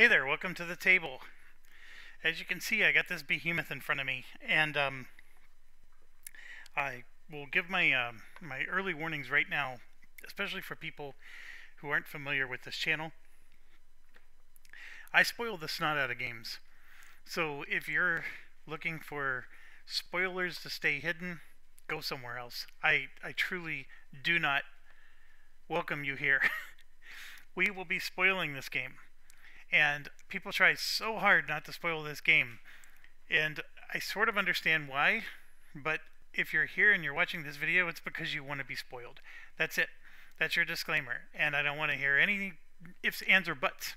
Hey there, welcome to the table. As you can see, I got this behemoth in front of me, and I will give my early warnings right now, especially for people who aren't familiar with this channel. I spoil the snot out of games, so if you're looking for spoilers to stay hidden, go somewhere else. I truly do not welcome you here. We will be spoiling this game. And people try so hard not to spoil this game. And I sort of understand why, but if you're here and you're watching this video, it's because you want to be spoiled. That's it. That's your disclaimer. And I don't want to hear any ifs, ands, or buts.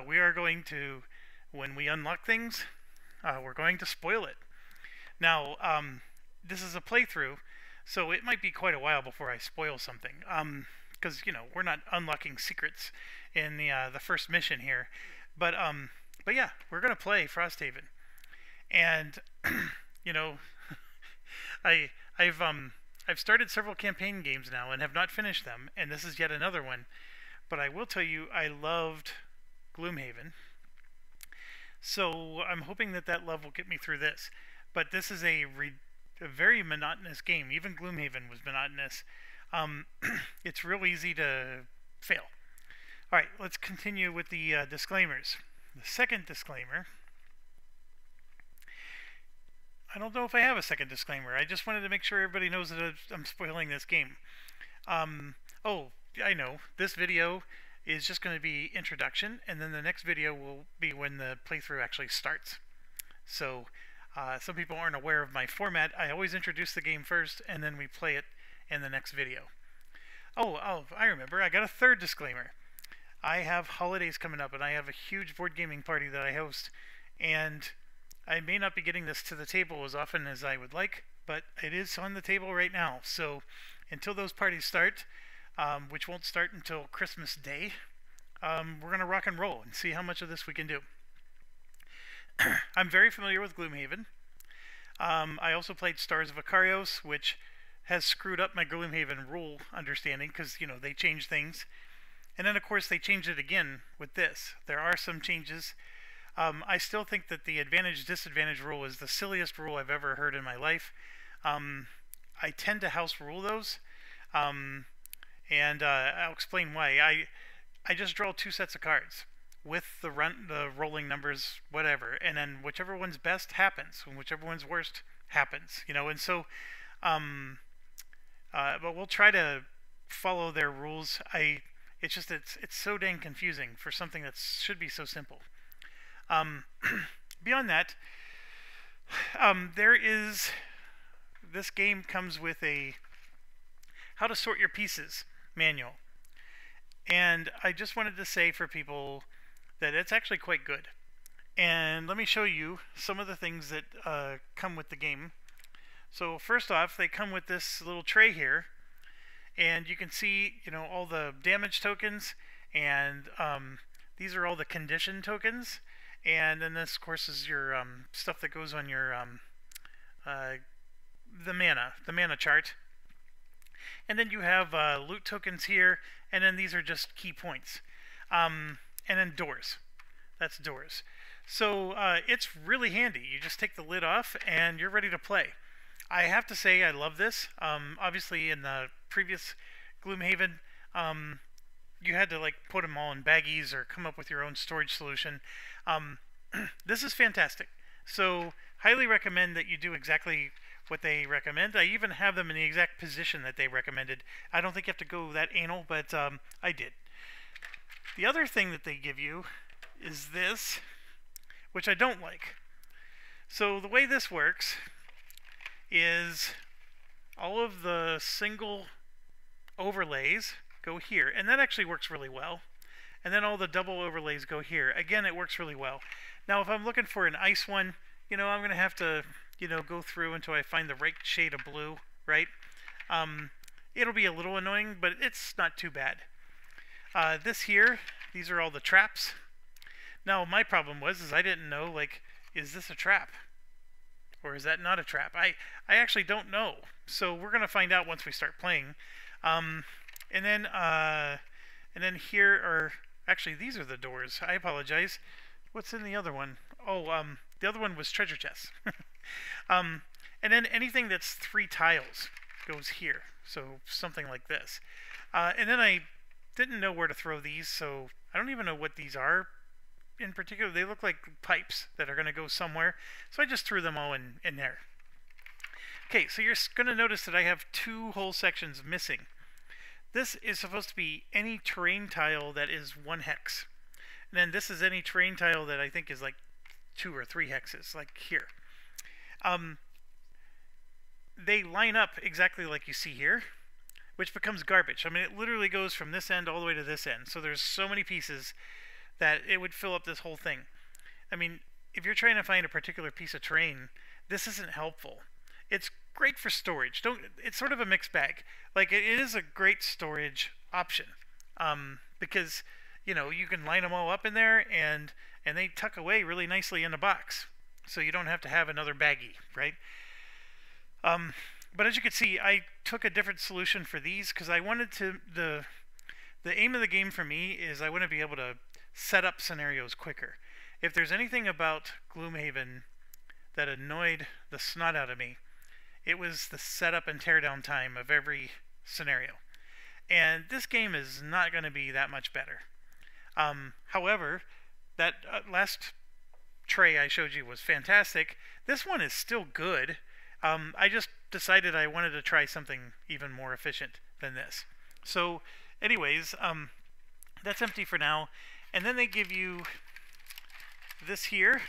We are going to, when we unlock things, we're going to spoil it. Now, this is a playthrough, so it might be quite a while before I spoil something. Because we're not unlocking secrets in the first mission here, but yeah, we're gonna play Frosthaven, and I've started several campaign games now and have not finished them, and this is yet another one. But I will tell you, I loved Gloomhaven, so I'm hoping that love will get me through this. But this is a very monotonous game. Even Gloomhaven was monotonous. It's real easy to fail. Alright, let's continue with the disclaimers. The second disclaimer, I don't know if I have a second disclaimer. I just wanted to make sure everybody knows that I'm spoiling this game. Oh, I know. This video is just going to be introduction, and then the next video will be when the playthrough actually starts. So, some people aren't aware of my format. I always introduce the game first, and then we play it in the next video. Oh, I remember. I got a third disclaimer. I have holidays coming up, and I have a huge board gaming party that I host, and I may not be getting this to the table as often as I would like, but it is on the table right now. So until those parties start, which won't start until Christmas Day, we're going to rock and roll and see how much of this we can do. I'm very familiar with Gloomhaven. I also played Stars of Ikarios, which has screwed up my Gloomhaven rule understanding because, they change things. And then, of course, they changed it again with this. There are some changes. I still think that the advantage-disadvantage rule is the silliest rule I've ever heard in my life. I tend to house rule those, and I'll explain why. I just draw two sets of cards with the rolling numbers, whatever, and then whichever one's best happens, and whichever one's worst happens. And so, but we'll try to follow their rules. It's just it's so dang confusing for something that should be so simple. Beyond that, this game comes with a how to sort your pieces manual, and I just wanted to say for people that it's actually quite good. And let me show you some of the things that come with the game. So first off, they come with this little tray here. And you can see, all the damage tokens, and these are all the condition tokens. And then this, of course, is your stuff that goes on your the mana chart. And then you have loot tokens here, and then these are just key points. And then doors. That's doors. So it's really handy. You just take the lid off, and you're ready to play. I have to say I love this. Obviously, in the previous Gloomhaven, you had to put them all in baggies or come up with your own storage solution. This is fantastic. So highly recommend that you do exactly what they recommend. I even have them in the exact position that they recommended. I don't think you have to go that anal, but I did. The other thing that they give you is this, which I don't like. So the way this works is all of the single overlays go here, and that actually works really well. And then all the double overlays go here. Again, it works really well. Now, if I'm looking for an ice one, I'm going to have to, go through until I find the right shade of blue, right? It'll be a little annoying, but it's not too bad. This here, these are all the traps. Now, my problem is I didn't know, is this a trap? Or is that not a trap? I actually don't know. So we're going to find out once we start playing. And then here are Actually, these are the doors. I apologize. What's in the other one? Oh, the other one was treasure chests. And then anything that's 3 tiles goes here. So something like this. And then I didn't know where to throw these, so I don't even know what these are in particular. They look like pipes that are going to go somewhere. So I just threw them all in there. Okay, so you're going to notice that I have 2 whole sections missing. This is supposed to be any terrain tile that is 1 hex. And then this is any terrain tile that I think is like 2 or 3 hexes, like here. They line up exactly like you see here, which becomes garbage. I mean, it literally goes from this end all the way to this end. So there's so many pieces that it would fill up this whole thing. I mean, if you're trying to find a particular piece of terrain, this isn't helpful. It's great for storage. It's sort of a mixed bag. Like, it is a great storage option, because you know, you can line them all up in there, and they tuck away really nicely in a box, so you don't have to have another baggie, right? But as you can see, I took a different solution for these because I wanted to. The aim of the game for me is I want to be able to set up scenarios quicker. If there's anything about Gloomhaven that annoyed the snot out of me, it was the setup and teardown time of every scenario. And this game is not going to be that much better. However, that last tray I showed you was fantastic. This one is still good. I just decided I wanted to try something even more efficient than this. So anyways, that's empty for now. And then they give you this here.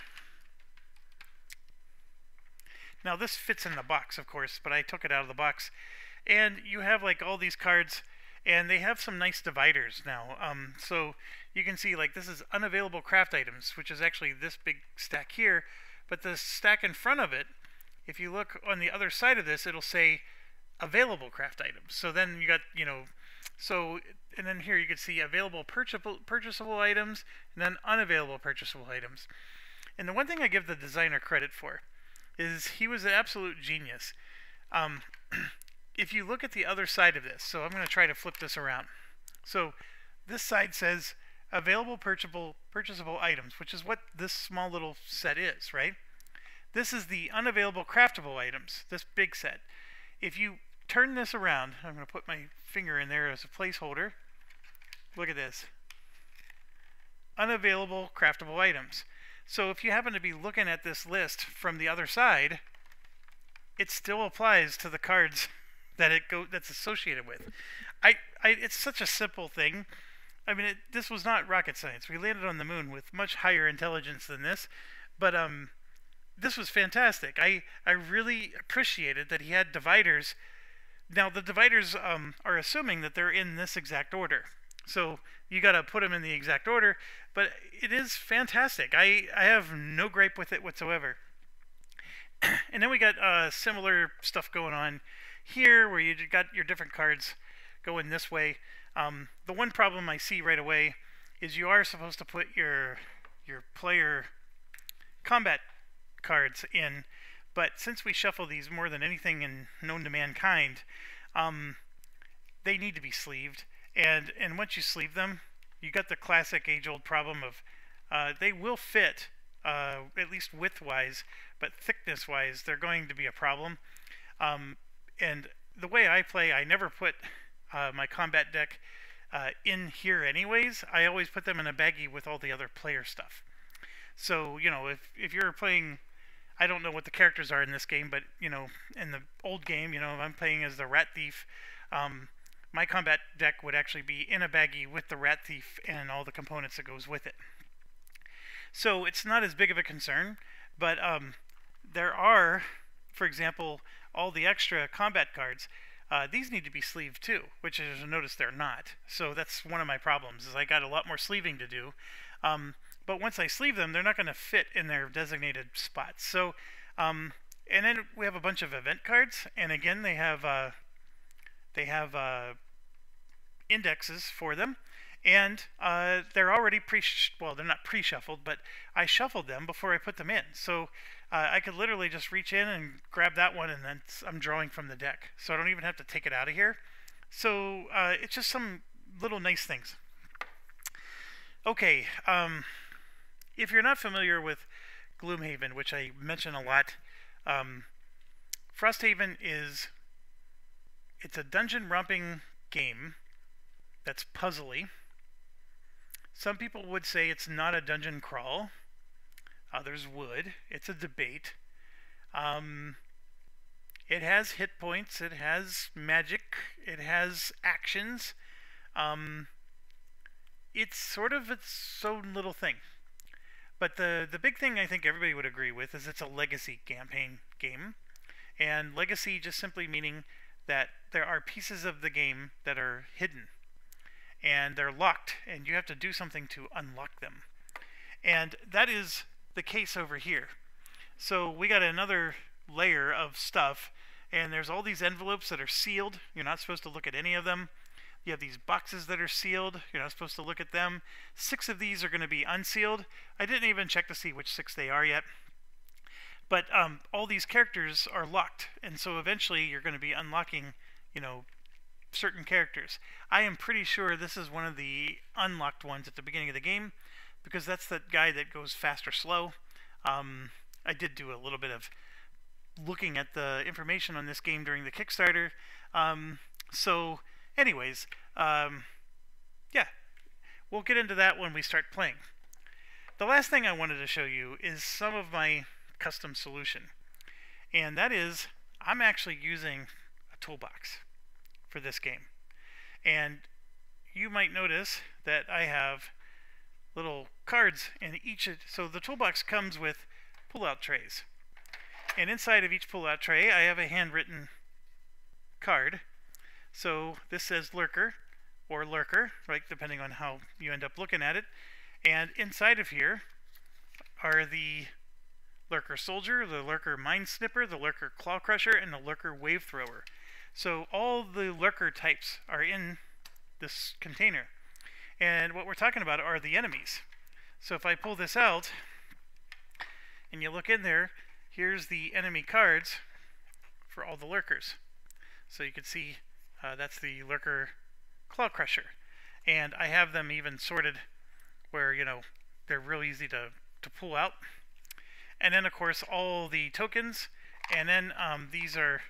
Now this fits in the box, of course, but I took it out of the box. And you have like all these cards, and they have some nice dividers now. So you can see like this is unavailable craft items, which is actually this big stack here. But the stack in front of it, if you look on the other side of this, it'll say available craft items. So then you got, you know, so, and then here you can see available purchasable items, and then unavailable purchasable items. And the one thing I give the designer credit for is he was an absolute genius. If you look at the other side of this, so I'm going to try to flip this around. So this side says available purchasable items, which is what this small little set is, right? This is the unavailable craftable items, this big set. If you turn this around, I'm going to put my finger in there as a placeholder. Look at this. Unavailable craftable items. So if you happen to be looking at this list from the other side, it still applies to the cards that that's associated with. It's such a simple thing. I mean, this was not rocket science. We landed on the moon with much higher intelligence than this, but this was fantastic. I really appreciated that he had dividers. Now the dividers are assuming that they're in this exact order, so you got to put them in the exact order. But it is fantastic. I have no gripe with it whatsoever. And then we got similar stuff going on here, where you got your different cards going this way. The one problem I see right away is you are supposed to put your player combat cards in, but since we shuffle these more than anything known to mankind, they need to be sleeved. And once you sleeve them, you got the classic age-old problem of they will fit, at least width-wise, but thickness-wise, they're going to be a problem. And the way I play, I never put my combat deck in here anyways. I always put them in a baggie with all the other player stuff. So, you know, if you're playing, I don't know what the characters are in this game, but, you know, in the old game, you know, if I'm playing as the Rat Thief, my combat deck would actually be in a baggie with the Rat Thief and all the components that goes with it. So it's not as big of a concern, but there are, for example, all the extra combat cards. These need to be sleeved too, which as you'll notice they're not. So that's one of my problems, is I got a lot more sleeving to do. But once I sleeve them, they're not going to fit in their designated spots. So, and then we have a bunch of event cards, and again they have indexes for them, and they're already well, they're not pre-shuffled, but I shuffled them before I put them in. So I could literally just reach in and grab that one, and then I'm drawing from the deck, so I don't even have to take it out of here. So it's just some little nice things. Okay, if you're not familiar with Gloomhaven, which I mention a lot, Frosthaven it's a dungeon romping game that's puzzly. Some people would say it's not a dungeon crawl. Others would. It's a debate. It has hit points. It has magic. It has actions. It's sort of its own little thing. But the big thing I think everybody would agree with is it's a legacy campaign game. And legacy just simply meaning that there are pieces of the game that are hidden. And they're locked, and you have to do something to unlock them. And that is the case over here. So we got another layer of stuff, and there's all these envelopes that are sealed. You're not supposed to look at any of them. You have these boxes that are sealed. You're not supposed to look at them. 6 of these are going to be unsealed. I didn't even check to see which 6 they are yet. But all these characters are locked, and so eventually you're going to be unlocking, certain characters. I am pretty sure this is one of the unlocked ones at the beginning of the game, because that's the guy that goes fast or slow. I did do a little bit of looking at the information on this game during the Kickstarter. So anyways, yeah, we'll get into that when we start playing. The last thing I wanted to show you is some of my custom solution, and that is I'm actually using a toolbox for this game. And you might notice that I have little cards in each. So the toolbox comes with pull-out trays, and inside of each pull-out tray I have a handwritten card. So this says Lurker or Lurker, right, depending on how you end up looking at it. And inside of here are the Lurker Soldier, the Lurker Mind Snipper, the Lurker Claw Crusher, and the Lurker Wave Thrower. So all the Lurker types are in this container. And what we're talking about are the enemies. So if I pull this out and you look in there, here's the enemy cards for all the Lurkers. So you can see that's the Lurker Claw Crusher. And I have them even sorted where, they're real easy to pull out. And then, of course, all the tokens. And then these are,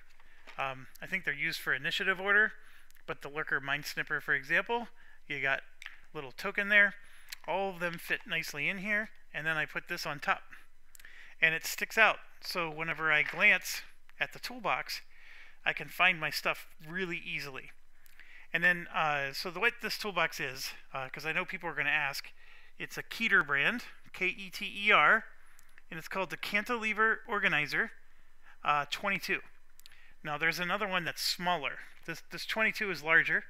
I think they're used for initiative order. But the Lurker Mind Snipper, for example, you got a little token there. All of them fit nicely in here. And then I put this on top. And it sticks out. So whenever I glance at the toolbox, I can find my stuff really easily. And then, so the way this toolbox is, because I know people are going to ask, it's a Keter brand, K-E-T-E-R, and it's called the Cantilever Organizer 22. Now there's another one that's smaller. This 22 is larger.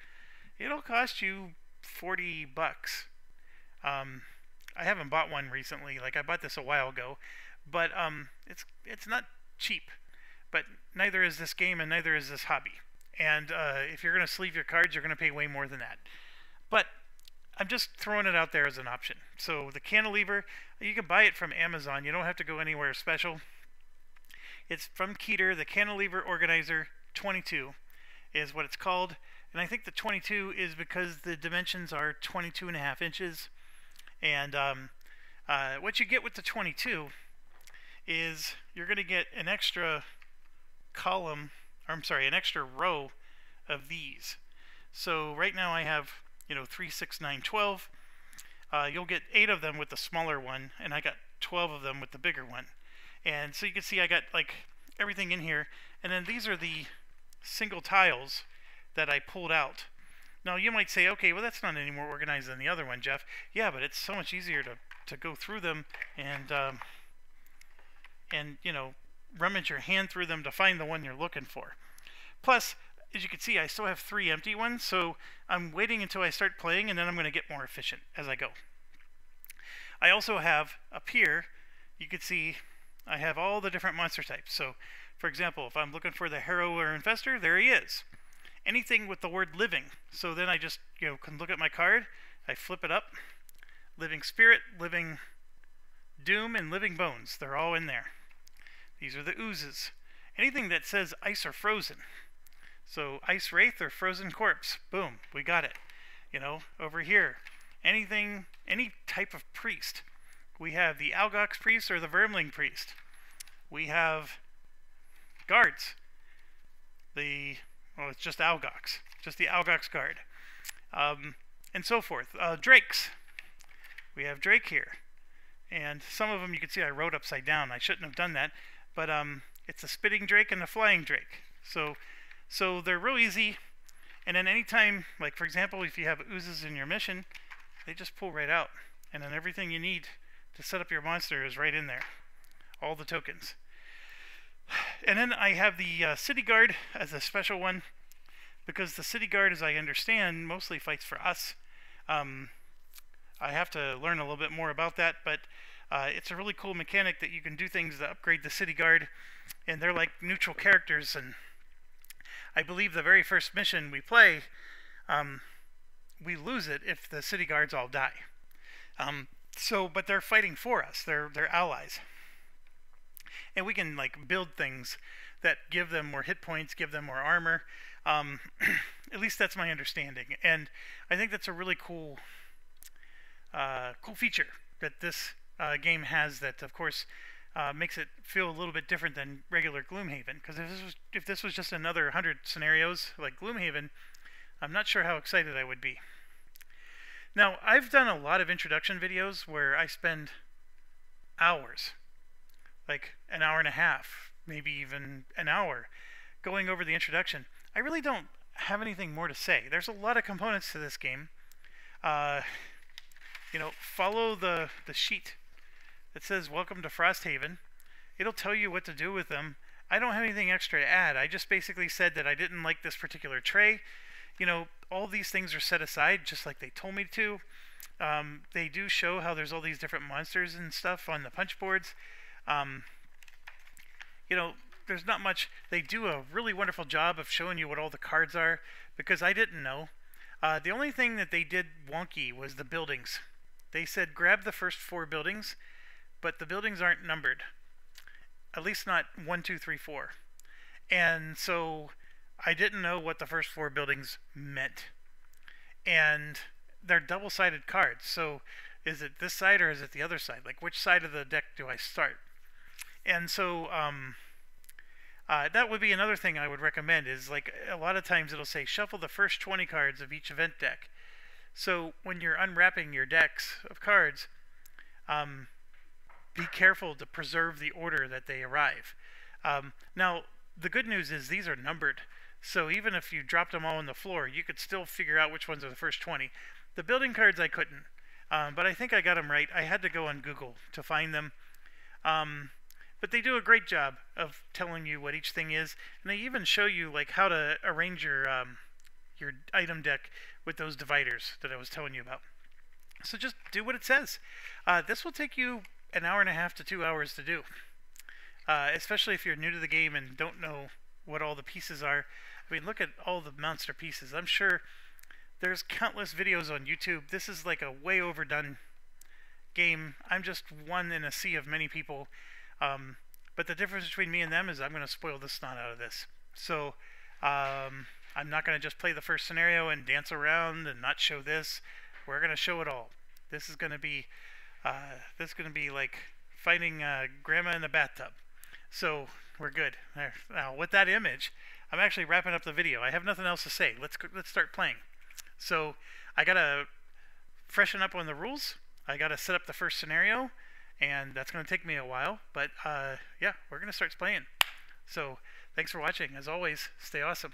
It'll cost you $40. I haven't bought one recently. Like, I bought this a while ago, but it's not cheap. But neither is this game, and neither is this hobby. And if you're going to sleeve your cards, you're going to pay way more than that. But I'm just throwing it out there as an option. So the Cantilever, you can buy it from Amazon. You don't have to go anywhere special. It's from Keter. The Cantilever Organizer 22 is what it's called. And I think the 22 is because the dimensions are 22.5 inches. And what you get with the 22 is you're going to get an extra column, or I'm sorry, an extra row of these. So right now I have 3, 6, 9, 12. You'll get 8 of them with the smaller one, and I got 12 of them with the bigger one. And so you can see I got like everything in here. And then these are the single tiles that I pulled out. Now you might say, okay, well that's not any more organized than the other one, Jeff. Yeah, but it's so much easier to go through them and rummage your hand through them to find the one you're looking for. Plus, as you can see, I still have 3 empty ones, so I'm waiting until I start playing, and then I'm going to get more efficient as I go. I also have up here, you can see I have all the different monster types. So, for example, if I'm looking for the Hero or Infestor, there he is. Anything with the word living. So then I just can look at my card, I flip it up, Living Spirit, Living Doom, and Living Bones. They're all in there. These are the oozes. Anything that says ice or frozen. So Ice Wraith or Frozen Corpse. Boom, we got it. Over here. Anything any type of priest. We have the Algox priest or the Vermling priest. We have guards. It's just Algox, just the Algox guard, and so forth. Drakes. We have Drake here, and some of them you can see I wrote upside down. I shouldn't have done that, but it's a spitting drake and a flying drake. So they're real easy. And then anytime, like for example, if you have oozes in your mission, they just pull right out, and then everything you need to set up your monster is right in there. All the tokens. And then I have the City Guard as a special one, because the City Guard, as I understand, mostly fights for us. I have to learn a little bit more about that, but it's a really cool mechanic that you can do things to upgrade the City Guard, and they're like neutral characters. And I believe the very first mission we play, we lose it if the City Guards all die. But they're fighting for us. They're allies. And we can like build things that give them more hit points, give them more armor. At least that's my understanding. And I think that's a really cool feature that this game has, that of course makes it feel a little bit different than regular Gloomhaven. Because if this was just another 100 scenarios like Gloomhaven, I'm not sure how excited I would be. Now, I've done a lot of introduction videos where I spend hours, like an hour and a half, maybe even an hour, going over the introduction. I really don't have anything more to say. There's a lot of components to this game. Follow the sheet that says welcome to Frosthaven. It'll tell you what to do with them. I don't have anything extra to add. I just basically said that I didn't like this particular tray. All these things are set aside just like they told me to. They do show how there's all these different monsters and stuff on the punch boards. There's not much. They do a really wonderful job of showing you what all the cards are, because I didn't know. The only thing that they did wonky was the buildings. They said grab the first 4 buildings, but the buildings aren't numbered. At least not 1, 2, 3, 4. And so I didn't know what the first 4 buildings meant. And they're double-sided cards. So is it this side or is it the other side? Like, which side of the deck do I start? And so that would be another thing I would recommend, is like a lot of times it'll say shuffle the first 20 cards of each event deck. So when you're unwrapping your decks of cards, be careful to preserve the order that they arrive. Now, the good news is these are numbered. So even if you dropped them all on the floor, you could still figure out which ones are the first 20. The building cards I couldn't, but I think I got them right. I had to go on Google to find them. But they do a great job of telling you what each thing is, and they even show you like how to arrange your item deck with those dividers that I was telling you about. So just do what it says. This will take you an hour and a half to 2 hours to do, especially if you're new to the game and don't know what all the pieces are. I mean, look at all the monster pieces. I'm sure there's countless videos on YouTube. This is like a way overdone game. I'm just one in a sea of many people. But the difference between me and them is I'm going to spoil the snot out of this. So I'm not going to just play the first scenario and dance around and not show this. We're going to show it all. This is going to be like finding grandma in the bathtub. So we're good. There. Now with that image, I'm actually wrapping up the video. I have nothing else to say. Let's start playing. So I gotta freshen up on the rules. I gotta set up the first scenario, and that's gonna take me a while. But yeah, we're gonna start playing. So thanks for watching. As always, stay awesome.